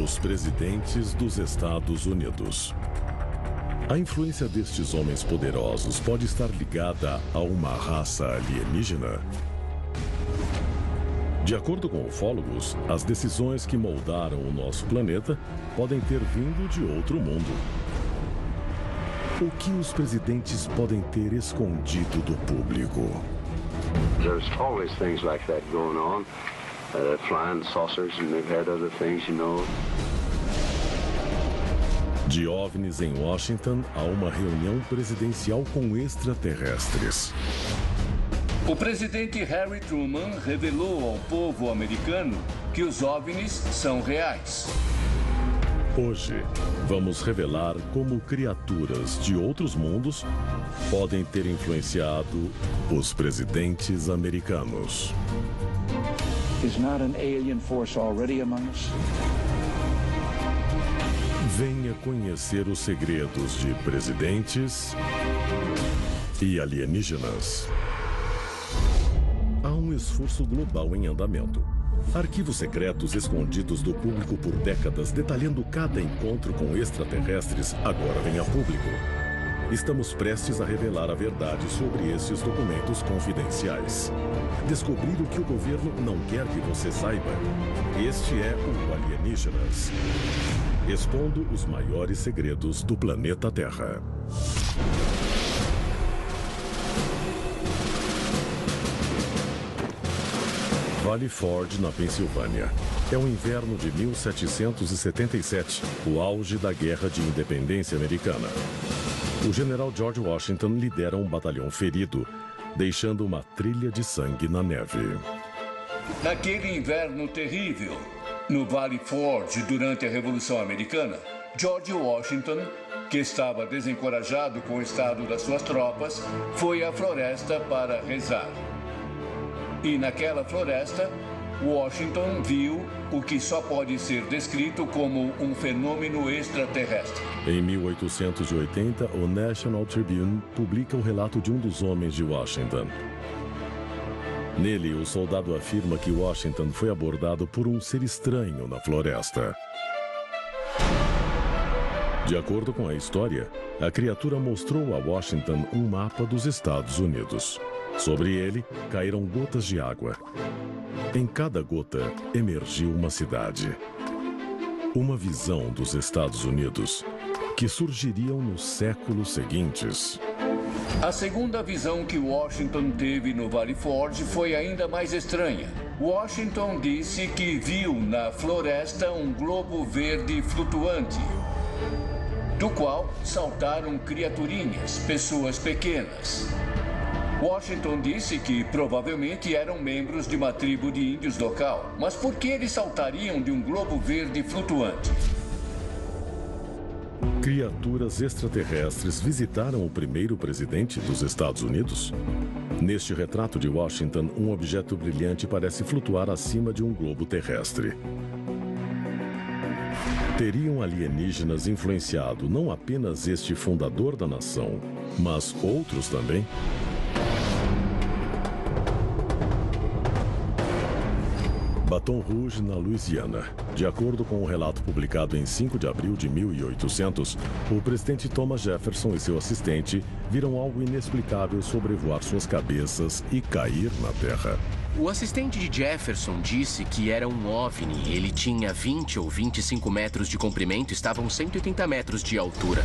Os presidentes dos Estados Unidos. A influência destes homens poderosos pode estar ligada a uma raça alienígena? De acordo com ufólogos, as decisões que moldaram o nosso planeta podem ter vindo de outro mundo. O que os presidentes podem ter escondido do público? There's always things like that going on. Flying saucers, and they've had other things, you know. De OVNIs em Washington a uma reunião presidencial com extraterrestres. O presidente Harry Truman revelou ao povo americano que os OVNIs são reais. Hoje, vamos revelar como criaturas de outros mundos podem ter influenciado os presidentes americanos. Is not an alien force already among us? Venha conhecer os segredos de presidentes e alienígenas. Há um esforço global em andamento. Arquivos secretos escondidos do público por décadas, detalhando cada encontro com extraterrestres, agora vem a público. Estamos prestes a revelar a verdade sobre esses documentos confidenciais. Descobrir o que o governo não quer que você saiba. Este é o Alienígenas, expondo os maiores segredos do planeta Terra. Valley Forge, na Pensilvânia. É o inverno de 1777, o auge da Guerra de Independência Americana. O general George Washington lidera um batalhão ferido, deixando uma trilha de sangue na neve. Naquele inverno terrível, no Valley Forge, durante a Revolução Americana, George Washington, que estava desencorajado com o estado das suas tropas, foi à floresta para rezar. E naquela floresta, Washington viu o que só pode ser descrito como um fenômeno extraterrestre. Em 1880, o National Tribune publica o relato de um dos homens de Washington. Nele, o soldado afirma que Washington foi abordado por um ser estranho na floresta. De acordo com a história, a criatura mostrou a Washington um mapa dos Estados Unidos. Sobre ele, caíram gotas de água. Em cada gota, emergiu uma cidade. Uma visão dos Estados Unidos que surgiriam nos séculos seguintes. A segunda visão que Washington teve no Valley Forge foi ainda mais estranha. Washington disse que viu na floresta um globo verde flutuante, do qual saltaram criaturinhas, pessoas pequenas. Washington disse que provavelmente eram membros de uma tribo de índios local. Mas por que eles saltariam de um globo verde flutuante? Criaturas extraterrestres visitaram o primeiro presidente dos Estados Unidos? Neste retrato de Washington, um objeto brilhante parece flutuar acima de um globo terrestre. Teriam alienígenas influenciado não apenas este fundador da nação, mas outros também? Baton Rouge, na Louisiana. De acordo com um relato publicado em 5 de abril de 1800, o presidente Thomas Jefferson e seu assistente viram algo inexplicável sobrevoar suas cabeças e cair na terra. O assistente de Jefferson disse que era um OVNI. Ele tinha 20 ou 25 metros de comprimento e estava a uns 180 metros de altura.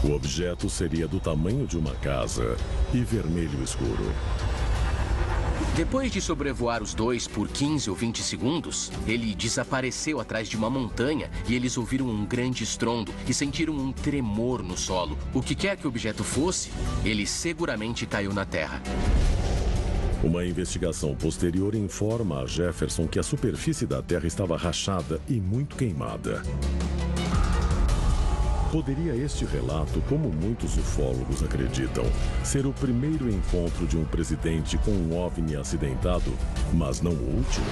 O objeto seria do tamanho de uma casa e vermelho escuro. Depois de sobrevoar os dois por 15 ou 20 segundos, ele desapareceu atrás de uma montanha e eles ouviram um grande estrondo e sentiram um tremor no solo. O que quer que o objeto fosse, ele seguramente caiu na terra. Uma investigação posterior informa a Jefferson que a superfície da Terra estava rachada e muito queimada. Poderia este relato, como muitos ufólogos acreditam, ser o primeiro encontro de um presidente com um OVNI acidentado, mas não o último?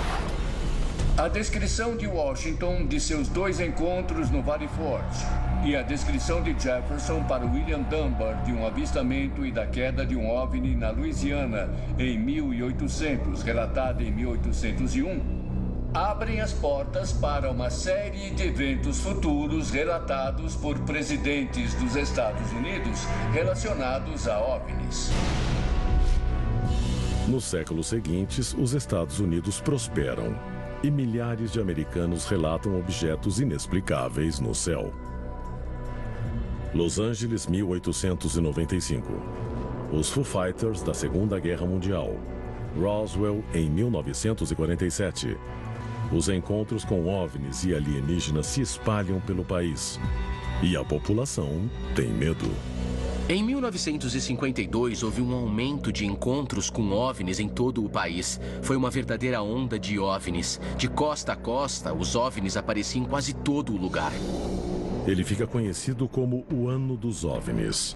A descrição de Washington de seus dois encontros no Valley Forge e a descrição de Jefferson para William Dunbar de um avistamento e da queda de um OVNI na Louisiana em 1800, relatada em 1801, abrem as portas para uma série de eventos futuros relatados por presidentes dos Estados Unidos relacionados a OVNIs. Nos séculos seguintes, os Estados Unidos prosperam e milhares de americanos relatam objetos inexplicáveis no céu. Los Angeles, 1895. Os Foo Fighters da Segunda Guerra Mundial. Roswell, em 1947. Os encontros com OVNIs e alienígenas se espalham pelo país. E a população tem medo. Em 1952, houve um aumento de encontros com OVNIs em todo o país. Foi uma verdadeira onda de OVNIs. De costa a costa, os OVNIs apareciam em quase todo o lugar. Ele fica conhecido como o Ano dos OVNIs.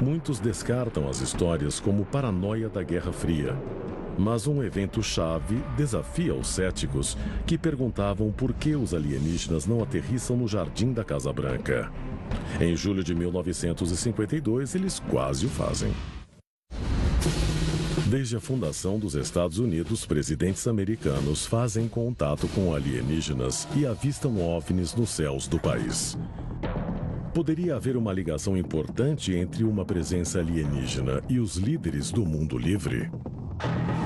Muitos descartam as histórias como paranoia da Guerra Fria. Mas um evento-chave desafia os céticos que perguntavam por que os alienígenas não aterrissam no jardim da Casa Branca. Em julho de 1952, eles quase o fazem. Desde a fundação dos Estados Unidos, presidentes americanos fazem contato com alienígenas e avistam OVNIs nos céus do país. Poderia haver uma ligação importante entre uma presença alienígena e os líderes do mundo livre?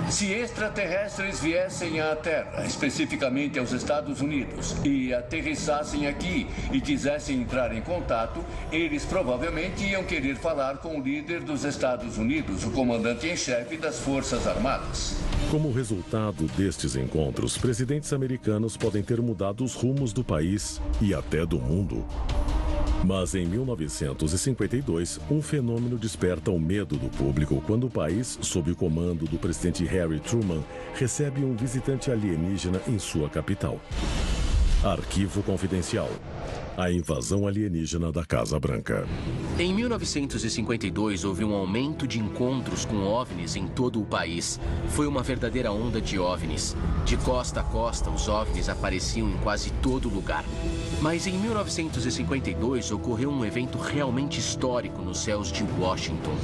Se extraterrestres viessem à Terra, especificamente aos Estados Unidos, e aterrissassem aqui e quisessem entrar em contato, eles provavelmente iam querer falar com o líder dos Estados Unidos, o comandante em chefe das Forças Armadas. Como resultado destes encontros, presidentes americanos podem ter mudado os rumos do país e até do mundo. Mas em 1952, um fenômeno desperta o medo do público quando o país, sob o comando do presidente Harry Truman, recebe um visitante alienígena em sua capital. Arquivo confidencial. A invasão alienígena da Casa Branca. Em 1952, houve um aumento de encontros com OVNIs em todo o país. Foi uma verdadeira onda de OVNIs. De costa a costa, os OVNIs apareciam em quase todo lugar. Mas em 1952, ocorreu um evento realmente histórico nos céus de Washington.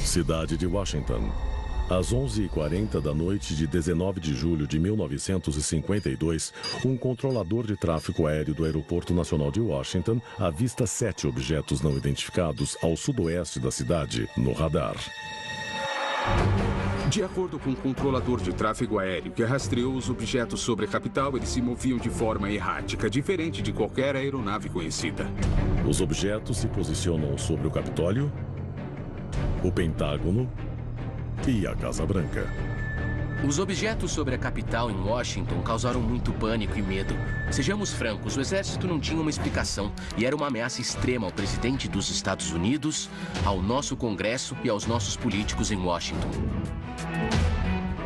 Cidade de Washington. Às 11h40 da noite de 19 de julho de 1952, um controlador de tráfego aéreo do Aeroporto Nacional de Washington avista 7 objetos não identificados ao sudoeste da cidade, no radar. De acordo com o controlador de tráfego aéreo que rastreou os objetos sobre a capital, eles se moviam de forma errática, diferente de qualquer aeronave conhecida. Os objetos se posicionam sobre o Capitólio, o Pentágono e a Casa Branca. Os objetos sobre a capital em Washington causaram muito pânico e medo. Sejamos francos, o exército não tinha uma explicação e era uma ameaça extrema ao presidente dos Estados Unidos, ao nosso Congresso e aos nossos políticos em Washington.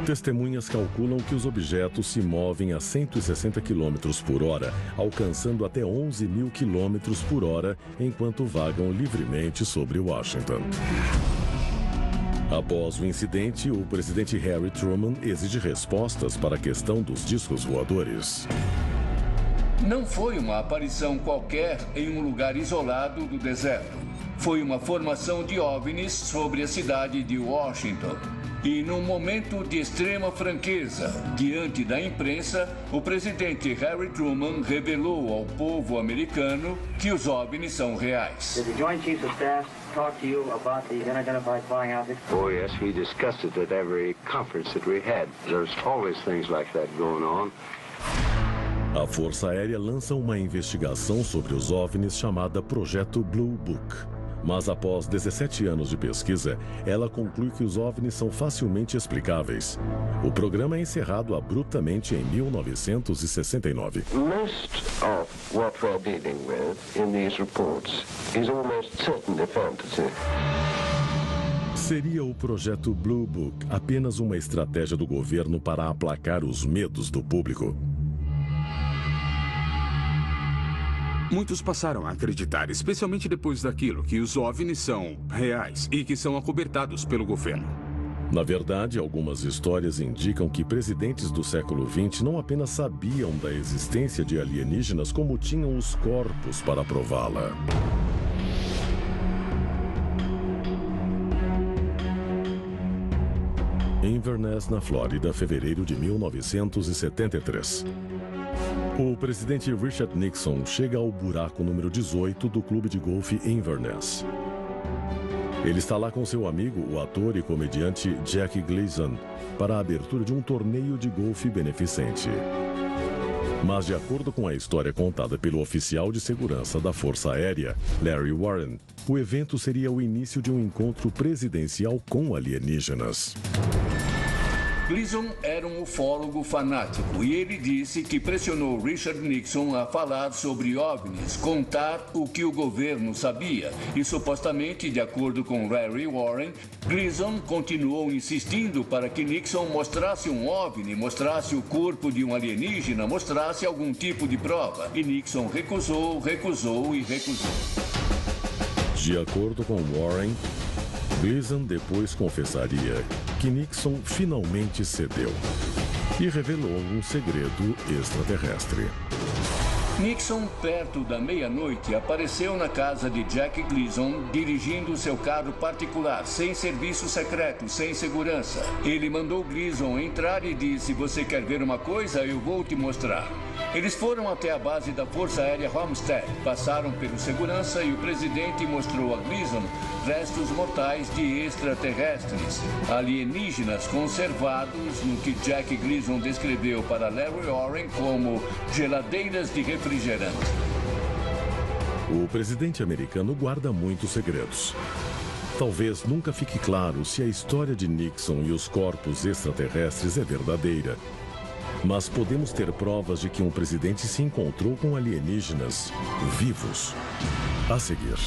Testemunhas calculam que os objetos se movem a 160 km por hora, alcançando até 11 mil km por hora, enquanto vagam livremente sobre Washington. Após o incidente, o presidente Harry Truman exige respostas para a questão dos discos voadores. Não foi uma aparição qualquer em um lugar isolado do deserto. Foi uma formação de OVNIs sobre a cidade de Washington. E num momento de extrema franqueza, diante da imprensa, o presidente Harry Truman revelou ao povo americano que os OVNIs são reais. Did the Joint Chiefs of Staff talk to you about these unidentified flying objects? Oh, yes, we discussed it at every conference that we had. There's always things like that going on. A Força Aérea lança uma investigação sobre os OVNIs chamada Projeto Blue Book. Mas após 17 anos de pesquisa, ela conclui que os OVNIs são facilmente explicáveis. O programa é encerrado abruptamente em 1969. Most of what we're dealing with in these reports is almost certainly fantasy. Seria o projeto Blue Book apenas uma estratégia do governo para aplacar os medos do público? Muitos passaram a acreditar, especialmente depois daquilo, que os OVNIs são reais e que são acobertados pelo governo. Na verdade, algumas histórias indicam que presidentes do século XX não apenas sabiam da existência de alienígenas, como tinham os corpos para prová-la. Em Inverness, na Flórida, fevereiro de 1973. O presidente Richard Nixon chega ao buraco número 18 do clube de golfe Inverness. Ele está lá com seu amigo, o ator e comediante Jack Gleason, para a abertura de um torneio de golfe beneficente. Mas, de acordo com a história contada pelo oficial de segurança da Força Aérea, Larry Warren, o evento seria o início de um encontro presidencial com alienígenas. Gleason era um ufólogo fanático e ele disse que pressionou Richard Nixon a falar sobre OVNIs, contar o que o governo sabia. E supostamente, de acordo com Larry Warren, Gleason continuou insistindo para que Nixon mostrasse um OVNI, mostrasse o corpo de um alienígena, mostrasse algum tipo de prova. E Nixon recusou. De acordo com Warren, Gleason depois confessaria que Nixon finalmente cedeu e revelou um segredo extraterrestre. Nixon, perto da meia-noite, apareceu na casa de Jack Gleason dirigindo seu carro particular, sem serviço secreto, sem segurança. Ele mandou Gleason entrar e disse: "Você quer ver uma coisa? Eu vou te mostrar." Eles foram até a base da Força Aérea Homestead, passaram pelo segurança e o presidente mostrou a Gleason restos mortais de extraterrestres, alienígenas conservados no que Jack Gleason descreveu para Larry Warren como geladeiras de refrigerante. O presidente americano guarda muitos segredos. Talvez nunca fique claro se a história de Nixon e os corpos extraterrestres é verdadeira. Mas podemos ter provas de que um presidente se encontrou com alienígenas vivos. A seguir.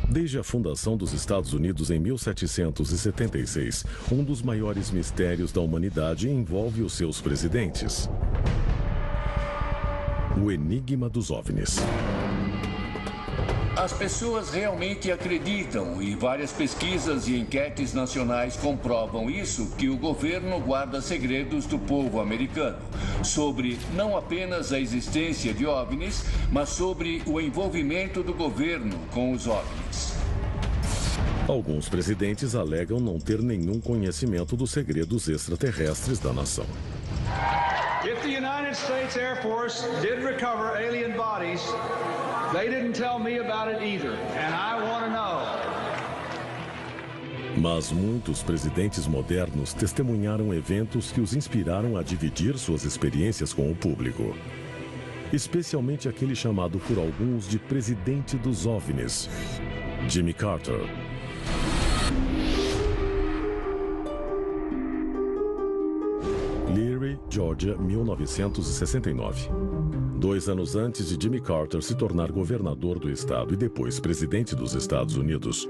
Desde a fundação dos Estados Unidos em 1776, um dos maiores mistérios da humanidade envolve os seus presidentes: o enigma dos OVNIs. As pessoas realmente acreditam, e várias pesquisas e enquetes nacionais comprovam isso, que o governo guarda segredos do povo americano, sobre não apenas a existência de OVNIs, mas sobre o envolvimento do governo com os OVNIs. Alguns presidentes alegam não ter nenhum conhecimento dos segredos extraterrestres da nação. If the United States Air Force did recover alien bodies, they didn't tell me about it either, and I want to know. Mas muitos presidentes modernos testemunharam eventos que os inspiraram a dividir suas experiências com o público. Especialmente aquele chamado por alguns de presidente dos OVNIs, Jimmy Carter. Leary, Georgia, 1969. 2 anos antes de Jimmy Carter se tornar governador do estado e depois presidente dos Estados Unidos,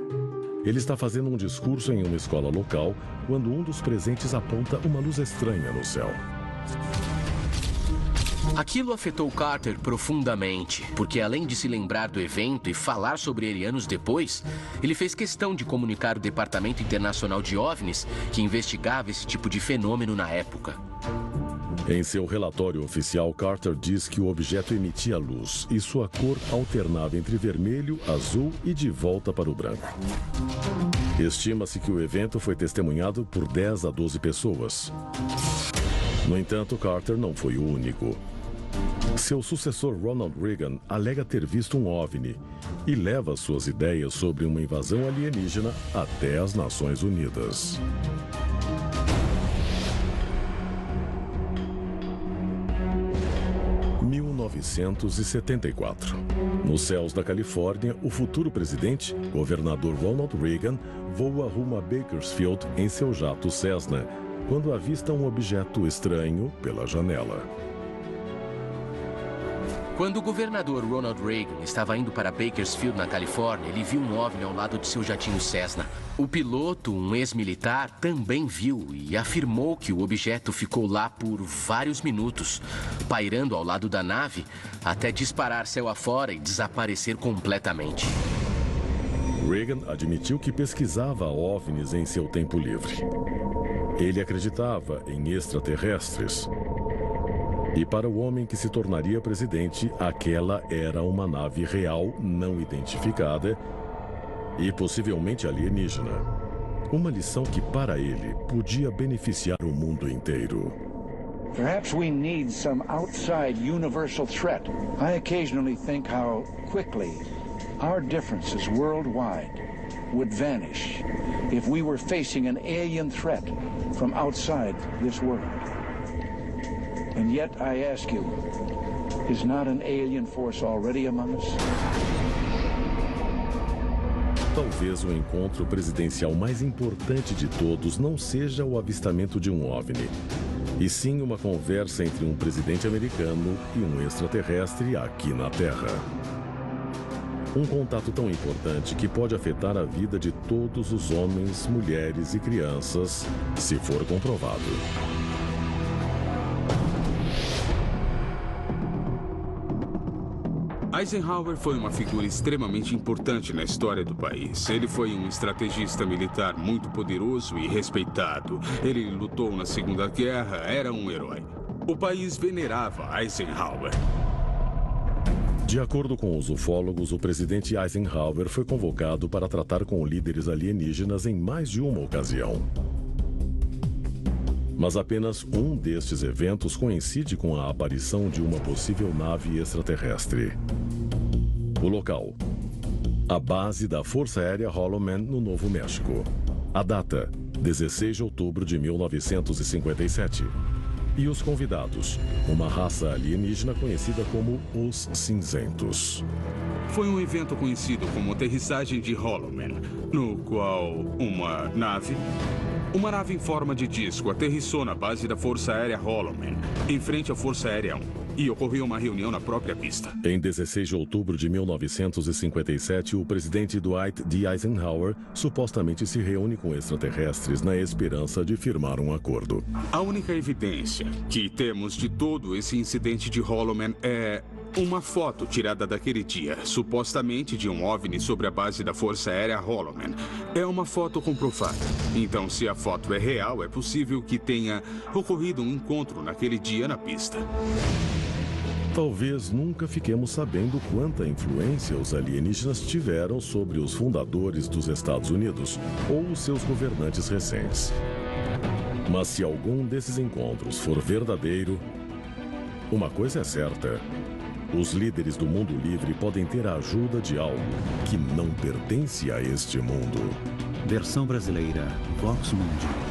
ele está fazendo um discurso em uma escola local quando um dos presentes aponta uma luz estranha no céu. Aquilo afetou Carter profundamente, porque além de se lembrar do evento e falar sobre ele anos depois, ele fez questão de comunicar ao Departamento Internacional de OVNIs, que investigava esse tipo de fenômeno na época. Em seu relatório oficial, Carter diz que o objeto emitia luz e sua cor alternava entre vermelho, azul e de volta para o branco. Estima-se que o evento foi testemunhado por 10 a 12 pessoas. No entanto, Carter não foi o único. Seu sucessor Ronald Reagan alega ter visto um OVNI e leva suas ideias sobre uma invasão alienígena até as Nações Unidas. Em 1974. Nos céus da Califórnia, o futuro presidente, governador Ronald Reagan, voa rumo a Bakersfield em seu jato Cessna, quando avista um objeto estranho pela janela. Quando o governador Ronald Reagan estava indo para Bakersfield, na Califórnia, ele viu um OVNI ao lado de seu jatinho Cessna. O piloto, um ex-militar, também viu e afirmou que o objeto ficou lá por vários minutos, pairando ao lado da nave, até disparar céu afora e desaparecer completamente. Reagan admitiu que pesquisava OVNIs em seu tempo livre. Ele acreditava em extraterrestres. E para o homem que se tornaria presidente, aquela era uma nave real não identificada e possivelmente alienígena. Uma lição que, para ele, podia beneficiar o mundo inteiro. Perhaps we need some outside universal threat. I occasionally think how quickly our differences worldwide would vanish if we were facing an alien threat from outside this world. And yet I ask you, is not an alien force already among us? Talvez o encontro presidencial mais importante de todos não seja o avistamento de um OVNI, e sim uma conversa entre um presidente americano e um extraterrestre aqui na Terra. Um contato tão importante que pode afetar a vida de todos os homens, mulheres e crianças, se for comprovado. Eisenhower foi uma figura extremamente importante na história do país. Ele foi um estrategista militar muito poderoso e respeitado. Ele lutou na Segunda Guerra, era um herói. O país venerava Eisenhower. De acordo com os ufólogos, o presidente Eisenhower foi convocado para tratar com líderes alienígenas em mais de uma ocasião. Mas apenas um destes eventos coincide com a aparição de uma possível nave extraterrestre. O local: a base da Força Aérea Holloman, no Novo México. A data: 16 de outubro de 1957. E os convidados: uma raça alienígena conhecida como os Cinzentos. Foi um evento conhecido como aterrissagem de Holloman, no qual uma nave em forma de disco aterrissou na base da Força Aérea Holloman, em frente à Força Aérea 1, e ocorreu uma reunião na própria pista. Em 16 de outubro de 1957, o presidente Dwight D. Eisenhower supostamente se reúne com extraterrestres na esperança de firmar um acordo. A única evidência que temos de todo esse incidente de Holloman é uma foto tirada daquele dia, supostamente de um OVNI sobre a base da Força Aérea Holloman. É uma foto comprovada. Então, se a foto é real, é possível que tenha ocorrido um encontro naquele dia na pista. Talvez nunca fiquemos sabendo quanta influência os alienígenas tiveram sobre os fundadores dos Estados Unidos ou os seus governantes recentes. Mas se algum desses encontros for verdadeiro, uma coisa é certa: os líderes do mundo livre podem ter a ajuda de algo que não pertence a este mundo. Versão brasileira, Vox Mundi.